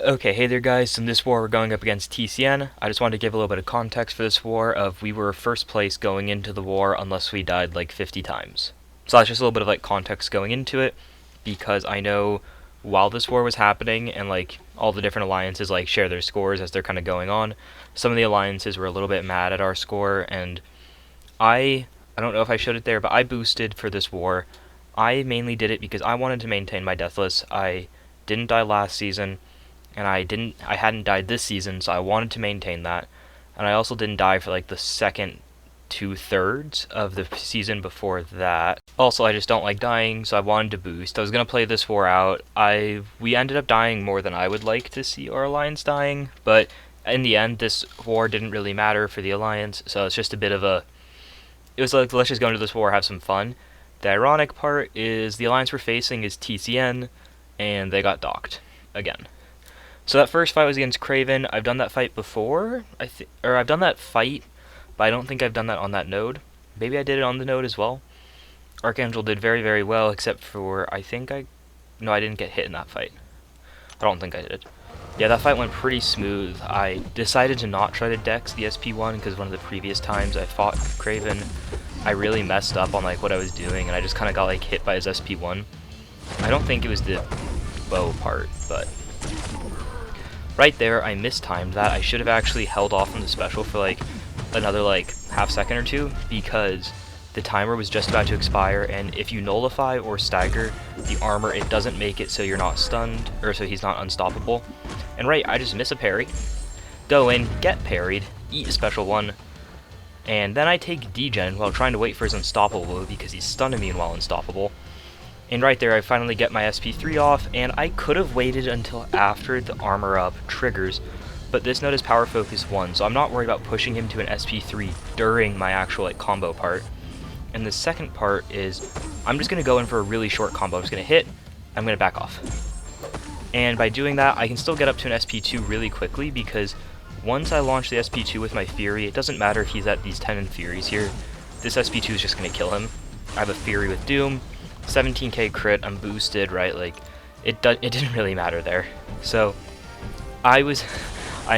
Okay, hey there guys, in this war we're going up against TCN. I just wanted to give a little bit of context for this war of we were first place going into the war unless we died like 50 times. So that's just a little bit of like context going into it, because I know while this war was happening and like all the different alliances like share their scores as they're kind of going on, some of the alliances were a little bit mad at our score, and I don't know if I showed it there, but I boosted for this war. I mainly did it because I wanted to maintain my deathless. I didn't die last season, and I hadn't died this season, so I wanted to maintain that. And I also didn't die for like the second 2/3 of the season before that. Also, I just don't like dying, so I wanted to boost. I was gonna play this war out. We ended up dying more than I would like to see our alliance dying, but in the end, this war didn't really matter for the alliance, so it's just a bit of a. It was like, let's just go into this war, have some fun. The ironic part is the alliance we're facing is TCN, and they got docked again. So that first fight was against Craven. I've done that fight before, or I've done that fight, but I don't think I've done that on that node. Maybe I did it on the node as well. Archangel did very, very well, except for no, I didn't get hit in that fight. I don't think I did. Yeah, that fight went pretty smooth. I decided to not try to dex the SP1 because one of the previous times I fought Craven, I really messed up on like what I was doing, and I just kind of got like hit by his SP1. I don't think it was the bow part, but right there, I mistimed that. I should have actually held off on the special for like another like half second or two, because the timer was just about to expire, and if you nullify or stagger the armor, it doesn't make it so you're not stunned, or so he's not unstoppable. And right, I just miss a parry, go in, get parried, eat a special one, and then I take degen while trying to wait for his unstoppable because he's stun immune while unstoppable. And right there, I finally get my SP3 off, and I could have waited until after the armor up triggers, but this node is power focus 1, so I'm not worried about pushing him to an SP3 during my actual like combo part. And the second part is, I'm just going to go in for a really short combo. I'm just going to hit, I'm going to back off. And by doing that, I can still get up to an SP2 really quickly, because once I launch the SP2 with my Fury, it doesn't matter if he's at these 10 Furies here, this SP2 is just going to kill him. I have a Fury with Doom, 17k crit, I'm boosted, right? Like, it didn't really matter there. So, I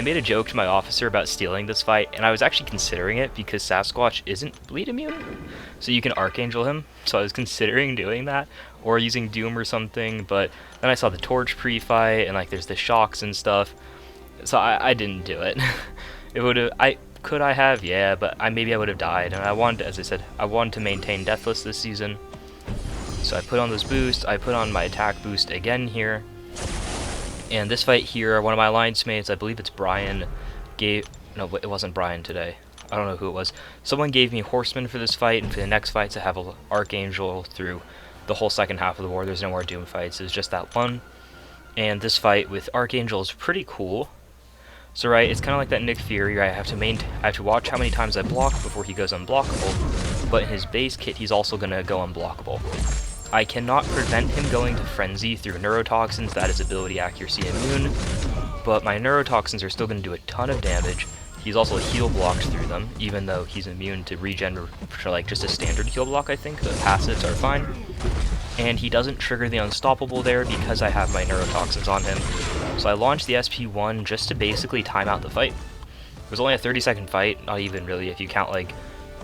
made a joke to my officer about stealing this fight, and I was actually considering it because Sasquatch isn't bleed immune, so you can Archangel him, so I was considering doing that, or using Doom or something, but then I saw the Torch pre-fight, and like there's the shocks and stuff, so I didn't do it. Could I have? Yeah, but maybe I would have died, and I wanted to, as I said, I wanted to maintain Deathless this season, so I put on those boosts, I put on my attack boost again here. And this fight here, one of my alliance mates, I believe it's Brian, no, it wasn't Brian today. I don't know who it was. Someone gave me Horseman for this fight, and for the next fights I have Archangel through the whole second half of the war. There's no more Doom fights, it's just that one. And this fight with Archangel is pretty cool. So right, it's kind of like that Nick Fury, right? I have to watch how many times I block before he goes unblockable, but in his base kit he's also going to go unblockable. I cannot prevent him going to Frenzy through Neurotoxins, that is ability accuracy immune, but my Neurotoxins are still going to do a ton of damage. He's also heal blocked through them, even though he's immune to regen for like just a standard heal block, I think. The passives are fine. And he doesn't trigger the unstoppable there because I have my Neurotoxins on him. So I launched the SP1 just to basically time out the fight. It was only a 30-second fight, not even really if you count like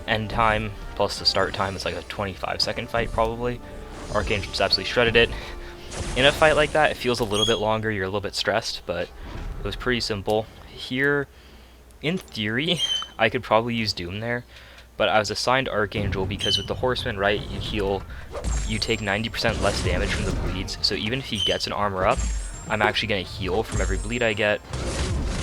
end time plus the start time, it's like a 25-second fight probably. Archangel just absolutely shredded it. In a fight like that, it feels a little bit longer, you're a little bit stressed, but it was pretty simple. Here, in theory, I could probably use Doom there, but I was assigned Archangel because with the Horseman, right, you take 90% less damage from the bleeds, so even if he gets an armor up, I'm actually going to heal from every bleed I get.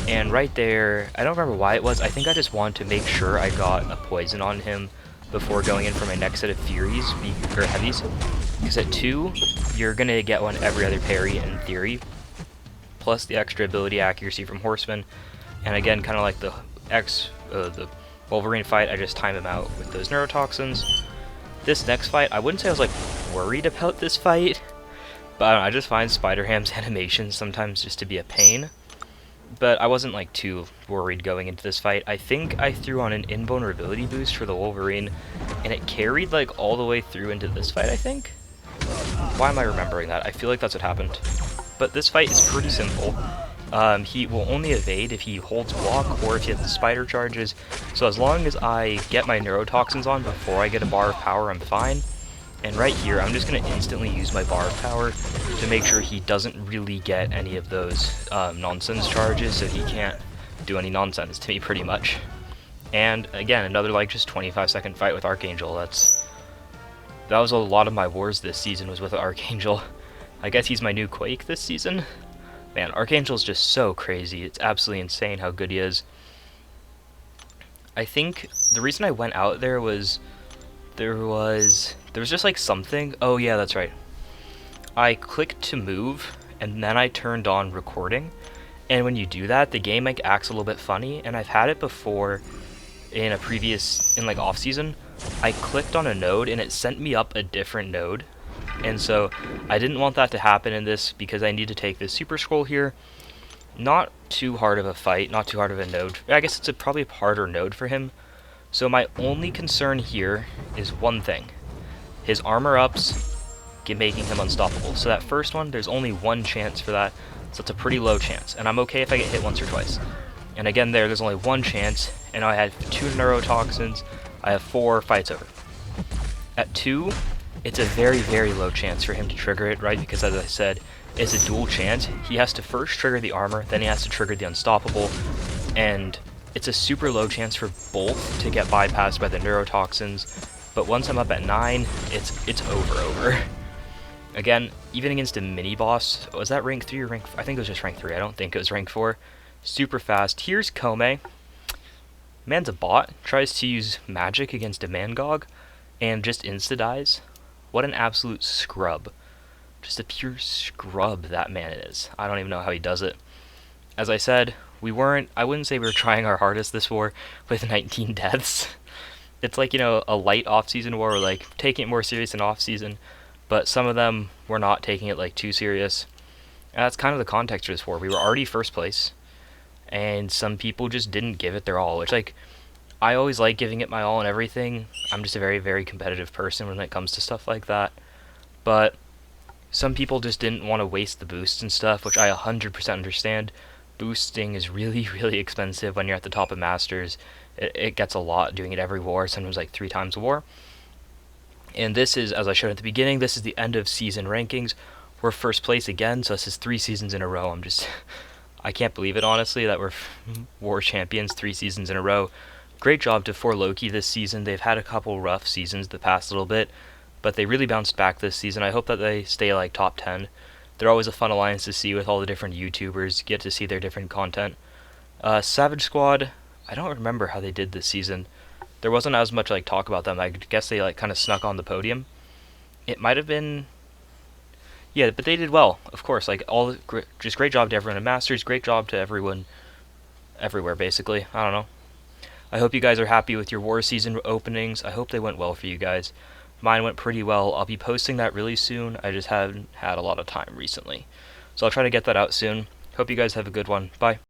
And right there, I don't remember why it was, I think I just wanted to make sure I got a poison on him before going in for my next set of Furies, or Heavies. Because at 2, you're going to get one every other parry in theory, plus the extra ability accuracy from Horseman. And again, kind of like the Wolverine fight, I just time him out with those Neurotoxins. This next fight, I wouldn't say I was like worried about this fight, but I don't know, I just find Spider-Ham's animations sometimes just to be a pain. But I wasn't like too worried going into this fight. I think I threw on an invulnerability boost for the Wolverine, and it carried like all the way through into this fight, I think. Why am I remembering that? I feel like that's what happened. But this fight is pretty simple. He will only evade if he holds block or if he has the spider charges. So as long as I get my neurotoxins on before I get a bar of power, I'm fine. And right here, I'm just going to instantly use my bar of power to make sure he doesn't really get any of those nonsense charges, so he can't do any nonsense to me, pretty much. And again, another like just 25-second fight with Archangel. That was a lot of my wars this season was with Archangel. I guess he's my new Quake this season. Man, Archangel's just so crazy. It's absolutely insane how good he is. I think the reason I went out there was there was just like something. Oh yeah, that's right. I clicked to move and then I turned on recording. And when you do that, the game like acts a little bit funny, and I've had it before in like off season. I clicked on a node and it sent me up a different node. And so I didn't want that to happen in this because I need to take this super scroll here. Not too hard of a fight, not too hard of a node. I guess it's probably a harder node for him. So my only concern here is one thing. His armor ups making him unstoppable. So that first one, there's only one chance for that. So it's a pretty low chance. And I'm okay if I get hit once or twice. And again there's only one chance. And I had 2 neurotoxins. I have 4 fights over. At 2, it's a very, very low chance for him to trigger it, right? Because as I said, it's a dual chance. He has to first trigger the armor, then he has to trigger the unstoppable, and it's a super low chance for both to get bypassed by the neurotoxins. But once I'm up at 9, it's over. Again, even against a mini boss, was that rank 3 or rank 4? I think it was just rank 3. I don't think it was rank 4. Super fast. Here's Kome. Man's a bot. Tries to use magic against a Mangog and just insta-dies. What an absolute scrub. Just a pure scrub that man is. I don't even know how he does it. As I said, I wouldn't say we were trying our hardest this war with 19 deaths. It's like, you know, a light off-season war, or like taking it more serious in off-season, but some of them were not taking it like too serious. And that's kind of the context for this war. We were already first place, and some people just didn't give it their all, which, like, I always like giving it my all and everything. I'm just a very, very competitive person when it comes to stuff like that. But some people just didn't want to waste the boosts and stuff, which I 100% understand. Boosting is really, really expensive when you're at the top of Masters. It gets a lot doing it every war, sometimes like 3 times a war. And this is, as I showed at the beginning, this is the end of season rankings. We're first place again, so this is 3 seasons in a row. I can't believe it, honestly, that we're war champions 3 seasons in a row. Great job to 4Loki this season. They've had a couple rough seasons the past little bit, but they really bounced back this season. I hope that they stay like top 10. They're always a fun alliance to see with all the different YouTubers, get to see their different content. Savage Squad, I don't remember how they did this season. There wasn't as much like talk about them. I guess they like kind of snuck on the podium. It might have been, yeah, but they did well, of course. Like just great job to everyone in Masters. Great job to everyone everywhere, basically. I don't know. I hope you guys are happy with your war season openings. I hope they went well for you guys. Mine went pretty well. I'll be posting that really soon. I just haven't had a lot of time recently. So I'll try to get that out soon. Hope you guys have a good one. Bye.